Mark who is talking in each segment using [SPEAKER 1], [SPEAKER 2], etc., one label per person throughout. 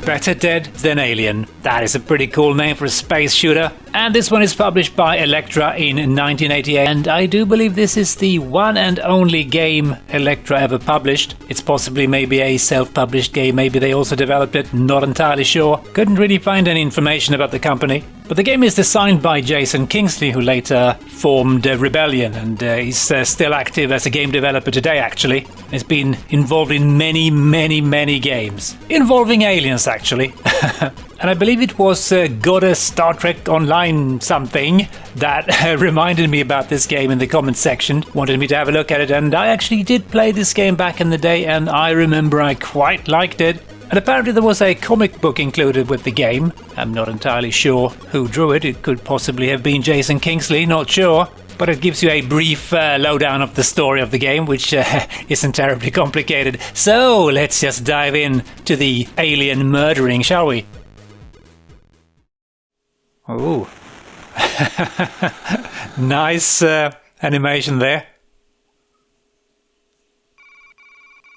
[SPEAKER 1] Better Dead Than Alien. That is a pretty cool name for a space shooter. And this one is published by Electra in 1988. And I do believe this is the one and only game Electra ever published. It's possibly maybe a self-published game. Maybe they also developed it. Not entirely sure. Couldn't really find any information about the company. But the game is designed by Jason Kingsley, who later formed Rebellion, and he's still active as a game developer today, actually. He's been involved in many games. Involving aliens, actually. And I believe it was Goddess Star Trek Online something that reminded me about this game in the comments section. Wanted me to have a look at it, and I actually did play this game back in the day, and I remember I quite liked it. And apparently there was a comic book included with the game. I'm not entirely sure who drew it. It could possibly have been Jason Kingsley, not sure. But it gives you a brief lowdown of the story of the game, which isn't terribly complicated. So let's just dive in to the alien murdering, shall we? Oh, nice animation there.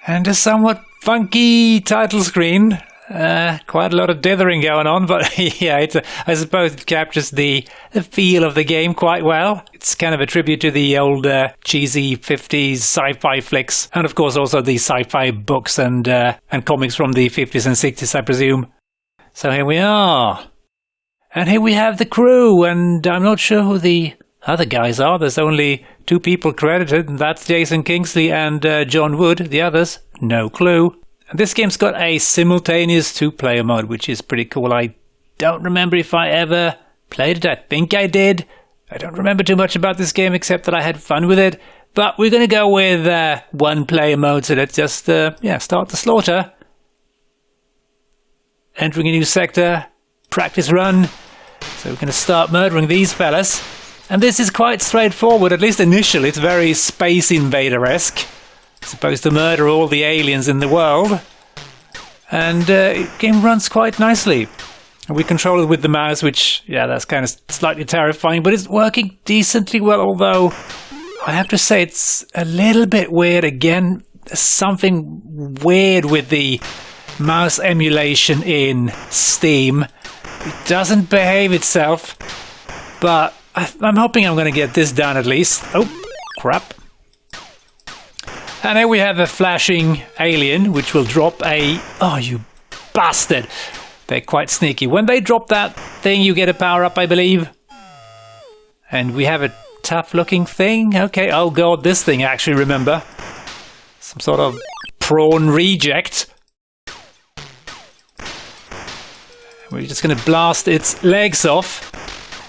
[SPEAKER 1] And a somewhat funky title screen. Quite a lot of dithering going on, but yeah, I suppose it captures the feel of the game quite well. It's kind of a tribute to the old cheesy 50s sci-fi flicks, and of course also the sci-fi books and comics from the 50s and 60s, I presume. So here we are. And here we have the crew, and I'm not sure who the other guys are. There's only 2 people credited, and that's Jason Kingsley and John Wood. The others, no clue. And this game's got a simultaneous 2-player mode, which is pretty cool. I don't remember if I ever played it. I think I did. I don't remember too much about this game except that I had fun with it. But we're going to go with 1-player mode, so let's just start the slaughter. Entering a new sector. Practice run. So we're going to start murdering these fellas. And this is quite straightforward, at least initially. It's very Space Invader-esque. Supposed to murder all the aliens in the world. And the game runs quite nicely. We control it with the mouse, which, yeah, that's kind of slightly terrifying, but it's working decently well, although I have to say it's a little bit weird. Again, there's something weird with the mouse emulation in Steam. It doesn't behave itself, but I'm hoping I'm going to get this done at least. Oh, crap. And here we have a flashing alien, which will drop a... Oh, you bastard! They're quite sneaky. When they drop that thing, you get a power-up, I believe. And we have a tough-looking thing. Okay, oh god, this thing, I actually remember. Some sort of prawn reject. We're just going to blast its legs off.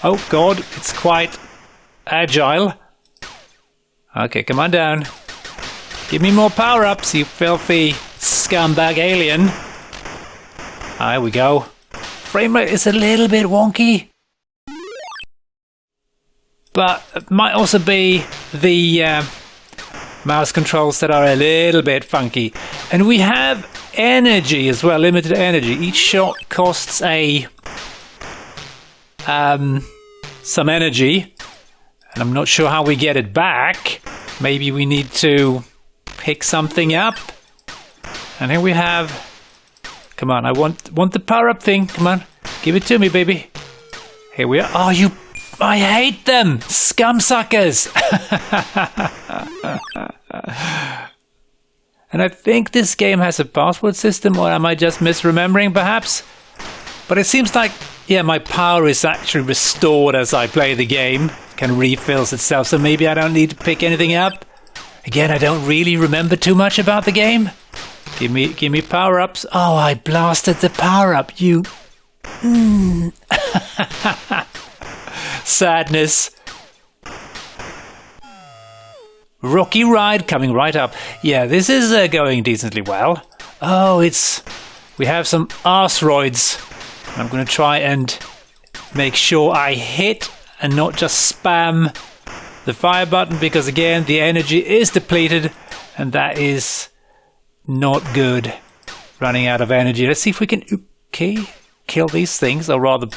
[SPEAKER 1] Oh god, it's quite agile. Okay, come on down. Give me more power-ups, you filthy scumbag alien. There we go. Frame rate is a little bit wonky. But it might also be the mouse controls that are a little bit funky. And we have energy as well, limited energy. Each shot costs a some energy. And I'm not sure how we get it back. Maybe we need to pick something up. And here we have... Come on, I want the power-up thing. Come on, give it to me, baby. Here we are. Oh, you... I hate them! Scum suckers! And I think this game has a password system, or am I just misremembering, perhaps? But it seems like, yeah, my power is actually restored as I play the game. It kind of refills itself, so maybe I don't need to pick anything up. Again, I don't really remember too much about the game. Give me power-ups. Oh, I blasted the power-up, you... Sadness. Rocky ride coming right up. Yeah, this is going decently well. Oh, we have some arseroids. I'm going to try and make sure I hit and not just spam the fire button, because again, the energy is depleted and that is not good. Running out of energy. Let's see if we can kill these things, or rather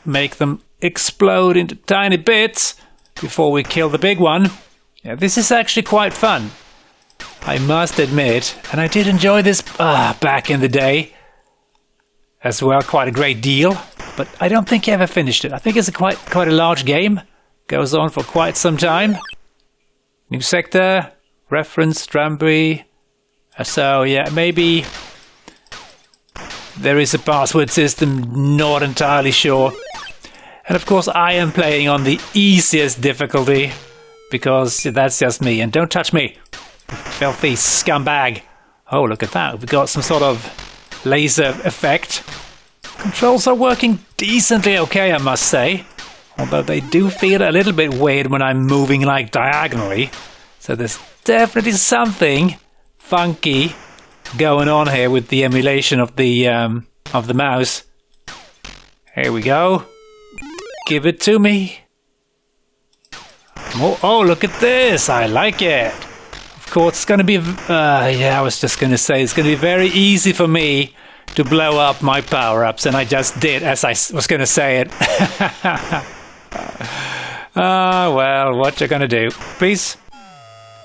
[SPEAKER 1] make them explode into tiny bits before we kill the big one. Yeah, this is actually quite fun, I must admit, and I did enjoy this back in the day. as well, quite a great deal. But I don't think he ever finished it. I think it's quite a large game. Goes on for quite some time. New sector, reference, Strambury. So yeah, maybe there is a password system, not entirely sure. And of course I am playing on the easiest difficulty, because that's just me. And don't touch me, filthy scumbag. Oh, look at that. We've got some sort of laser effect. Controls are working decently okay, I must say. Although they do feel a little bit weird when I'm moving like diagonally. So there's definitely something funky going on here with the emulation of the mouse. Here we go. Give it to me. Oh, look at this. I like it. Of course, it's going to be... yeah, I was just going to say, it's going to be very easy for me to blow up my power-ups, and I just did as I was going to say it. Well, what you going to do? Please?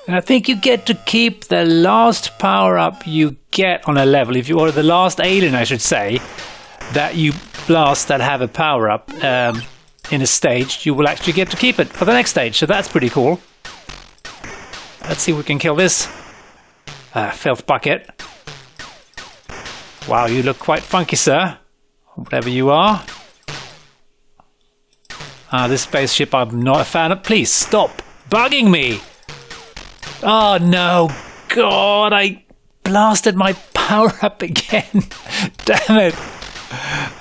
[SPEAKER 1] And I think you get to keep the last power-up you get on a level, if you order the last alien, I should say, that you blast that have a power-up in a stage, you will actually get to keep it for the next stage, so that's pretty cool. Let's see if we can kill this filth bucket. Wow, you look quite funky, sir. Whatever you are. This spaceship I'm not a fan of. Please stop bugging me. Oh no, God, I blasted my power up again. Damn it.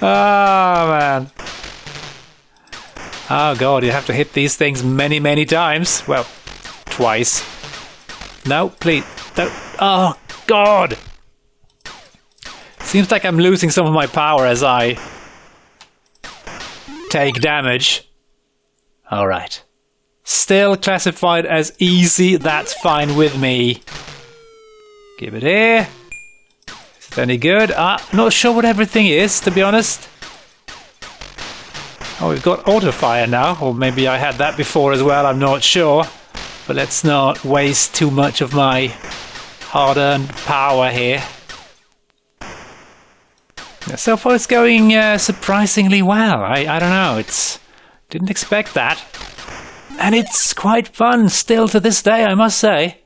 [SPEAKER 1] Oh man. Oh God, you have to hit these things many, many times. Well, twice. No, please. Don't. Oh God. Seems like I'm losing some of my power as I take damage. Alright. Still classified as easy, that's fine with me. Give it here. Is it any good? Not sure what everything is, to be honest. Oh, we've got auto fire now, or maybe I had that before as well, I'm not sure. But let's not waste too much of my hard-earned power here. So far it's going surprisingly well. I don't know, didn't expect that. And it's quite fun still to this day, I must say.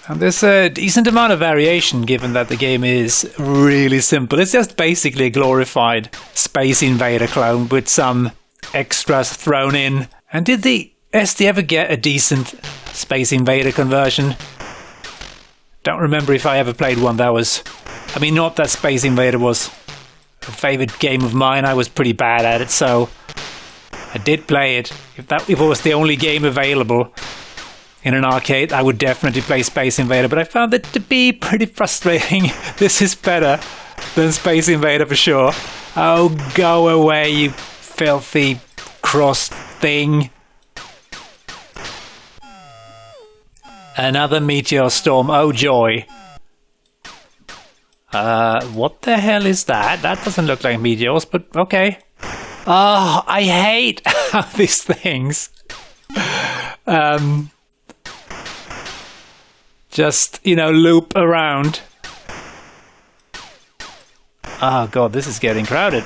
[SPEAKER 1] And there's a decent amount of variation given that the game is really simple. It's just basically a glorified Space Invader clone with some extras thrown in. And did the ST ever get a decent Space Invader conversion? Don't remember if I ever played one that was... I mean, not that Space Invader was a favorite game of mine. I was pretty bad at it, so I did play it. If it was the only game available in an arcade, I would definitely play Space Invader, but I found it to be pretty frustrating. This is better than Space Invader for sure. Oh, go away, you filthy crossed thing. Another meteor storm, oh joy. What the hell is that? That doesn't look like meteors, but okay. Oh, I hate how these things just, you know, loop around. Oh god, this is getting crowded.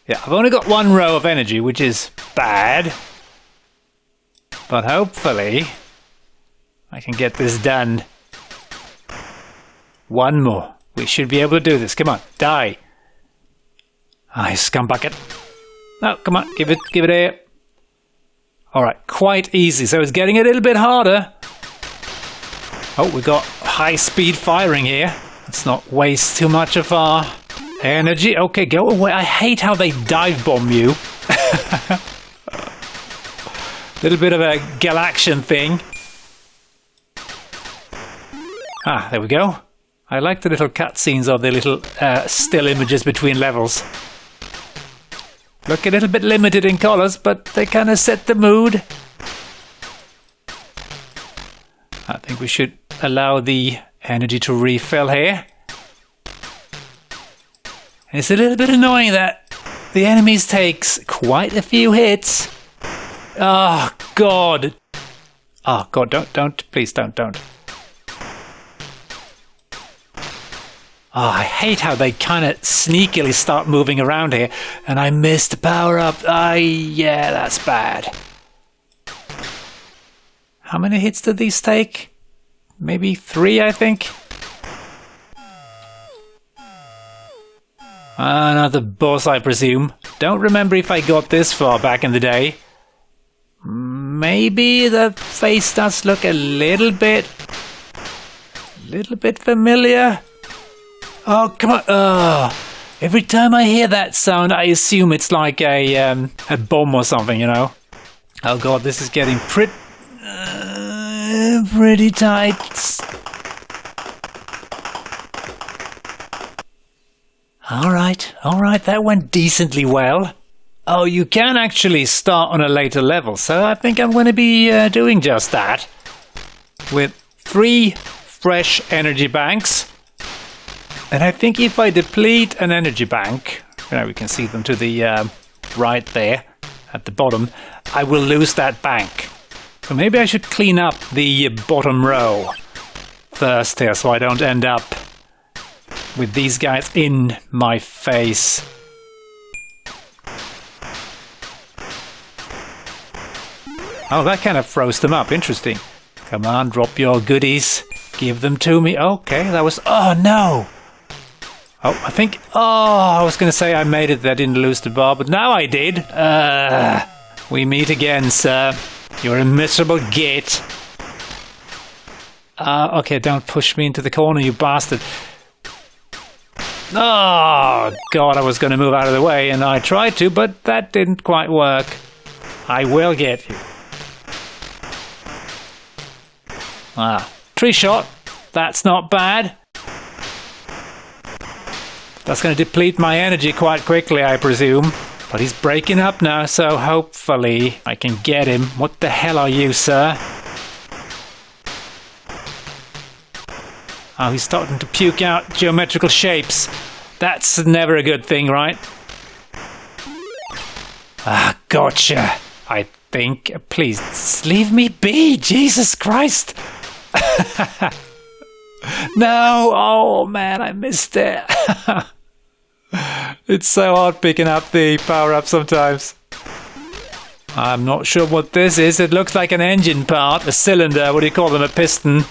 [SPEAKER 1] Yeah, I've only got one row of energy, which is bad. But hopefully I can get this done. One more. We should be able to do this. Come on, die. Ah, you scumbucket. No, come on, give it here. Alright, quite easy. So it's getting a little bit harder. Oh, we got high-speed firing here. Let's not waste too much of our energy. Okay, go away. I hate how they dive bomb you. Little bit of a Galaxian thing. Ah, there we go. I like the little cutscenes or the little still images between levels. Look a little bit limited in colors, but they kind of set the mood. I think we should allow the energy to refill here. It's a little bit annoying that the enemies takes quite a few hits. Oh god. Oh god, don't, please don't. Oh, I hate how they kind of sneakily start moving around here. And I missed the power up. Yeah, that's bad. How many hits did these take? Maybe 3, I think. Another boss, I presume. Don't remember if I got this far back in the day. Maybe the face does look a little bit familiar. Oh, come on. Every time I hear that sound, I assume it's like a bomb or something, you know. Oh god, this is getting pretty tight. Alright, that went decently well. Oh, you can actually start on a later level, so I think I'm going to be doing just that. With 3 fresh energy banks. And I think if I deplete an energy bank, we can see them to the right there, at the bottom, I will lose that bank. So maybe I should clean up the bottom row first here, so I don't end up with these guys in my face. Oh, that kind of froze them up. Interesting. Come on, drop your goodies. Give them to me. Okay, that was... Oh, no! Oh, I think... Oh, I was going to say I made it. I didn't lose the bar, but now I did. We meet again, sir. You're a miserable git. Okay, don't push me into the corner, you bastard. Oh, God, I was going to move out of the way, and I tried to, but that didn't quite work. I will get you. Tree shot. That's not bad. That's going to deplete my energy quite quickly, I presume. But he's breaking up now, so hopefully I can get him. What the hell are you, sir? Oh, he's starting to puke out geometrical shapes. That's never a good thing, right? Gotcha. I think. Please, leave me be. Jesus Christ. No. Oh, man, I missed it. It's so hard picking up the power-up sometimes. I'm not sure what this is. It looks like an engine part, a cylinder. What do you call them? A piston.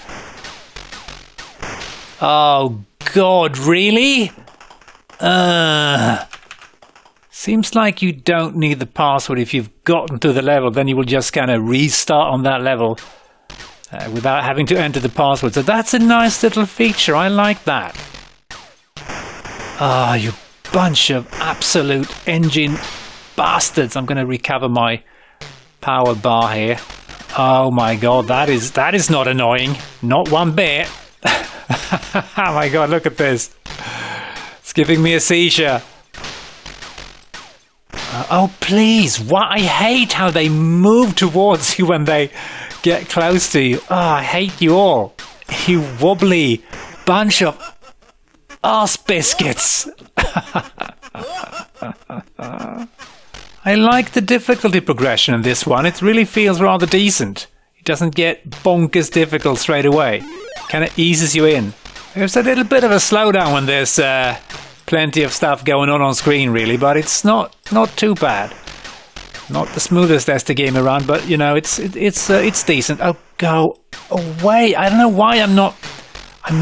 [SPEAKER 1] Oh, God, really? Seems like you don't need the password if you've gotten to the level. Then you will just kind of restart on that level without having to enter the password. So that's a nice little feature. I like that. Ah, you bunch of absolute engine bastards. I'm going to recover my power bar here. Oh my God, that is not annoying. Not one bit. Oh my God, look at this. It's giving me a seizure. Oh, please. What? I hate how they move towards you when they get close to you. Oh, I hate you all. You wobbly bunch of arse biscuits. I like the difficulty progression in this one. It really feels rather decent. It doesn't get bonkers difficult straight away. Kind of eases you in. There's a little bit of a slowdown when there's plenty of stuff going on screen, really, but it's not too bad. Not the smoothest ST game around, but you know, it's decent. Oh, go away! I don't know why I'm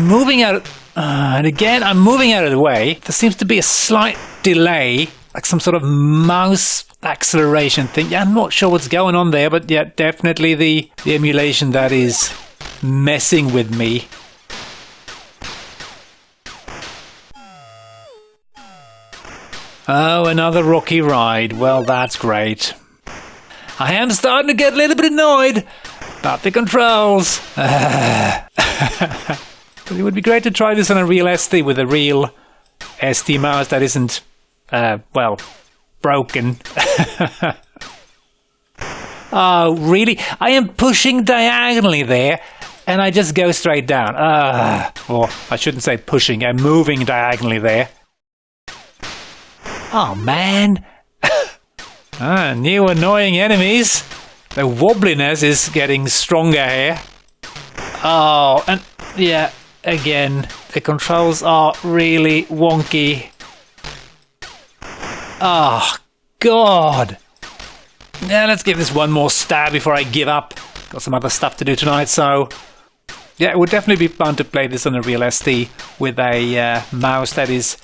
[SPEAKER 1] moving out. And again, I'm moving out of the way. There seems to be a slight delay, like some sort of mouse acceleration thing. Yeah, I'm not sure what's going on there, but yeah, definitely the emulation that is messing with me. Oh, another rocky ride. Well, that's great. I am starting to get a little bit annoyed about the controls. But it would be great to try this on a real ST with a real ST mouse that isn't, well, broken. Oh, really? I am pushing diagonally there, and I just go straight down. Or I shouldn't say pushing, I'm moving diagonally there. Oh, man. New annoying enemies. The wobbliness is getting stronger here. Oh, and yeah, again, The controls are really wonky. Oh, God. Yeah, let's give this one more stab before I give up. Got some other stuff to do tonight, so... Yeah, it would definitely be fun to play this on a real ST with a mouse that is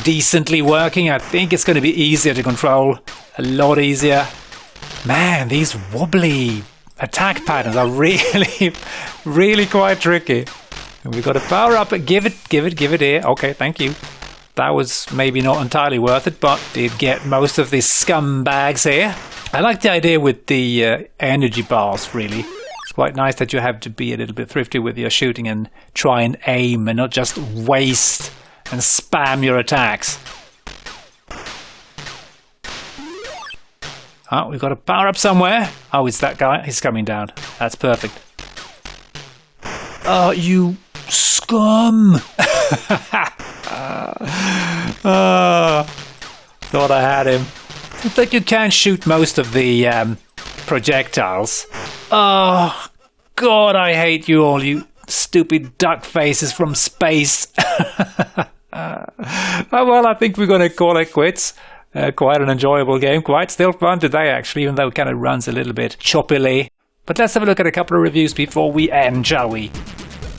[SPEAKER 1] decently working. I think it's going to be easier to control. A lot easier. Man, these wobbly attack patterns are really, really quite tricky. And we've got to power up. Give it here. Okay, thank you. That was maybe not entirely worth it, but did get most of these scumbags here. I like the idea with the energy bars, really. It's quite nice that you have to be a little bit thrifty with your shooting and try and aim and not just waste and spam your attacks. Oh, we've got to power up somewhere. Oh, it's that guy. He's coming down. That's perfect. Oh, you scum! Thought I had him. Seems like you can shoot most of the projectiles. Oh, God, I hate you all, you stupid duck faces from space. Oh, well, I think we're going to call it quits. Quite an enjoyable game. Quite still fun today, actually, even though it kind of runs a little bit choppily. But let's have a look at a couple of reviews before we end, shall we?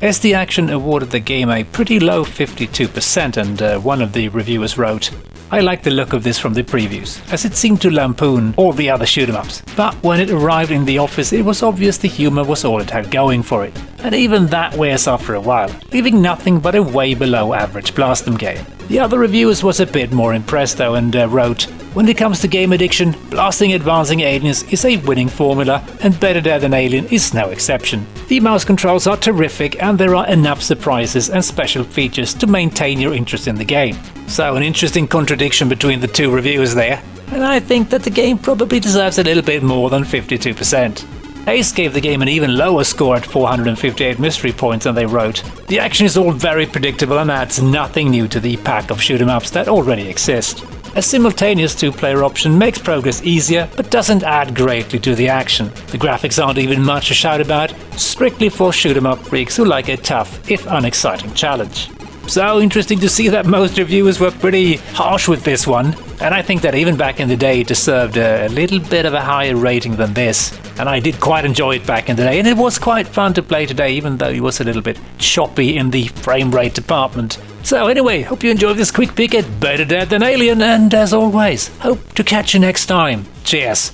[SPEAKER 1] ST Action awarded the game a pretty low 52%, and one of the reviewers wrote, "I like the look of this from the previews, as it seemed to lampoon all the other shoot-em-ups. But when it arrived in the office, it was obvious the humor was all it had going for it. And even that wears after a while, leaving nothing but a way below average blast 'em game." The other reviewers was a bit more impressed though, and wrote, "When it comes to game addiction, blasting advancing aliens is a winning formula, and Better Dead Than Alien is no exception. The mouse controls are terrific, and there are enough surprises and special features to maintain your interest in the game." So an interesting contradiction between the two reviewers there, and I think that the game probably deserves a little bit more than 52%. Ace gave the game an even lower score at 458 mystery points, and they wrote, "The action is all very predictable and adds nothing new to the pack of shoot-em-ups that already exist. A simultaneous two-player option makes progress easier, but doesn't add greatly to the action. The graphics aren't even much to shout about, strictly for shoot-em-up freaks who like a tough, if unexciting challenge." So interesting to see that most reviewers were pretty harsh with this one, and I think that even back in the day it deserved a little bit of a higher rating than this. And I did quite enjoy it back in the day, and it was quite fun to play today, even though it was a little bit choppy in the frame rate department. So anyway, hope you enjoyed this quick peek at Better Dead Than Alien, and as always, hope to catch you next time. Cheers!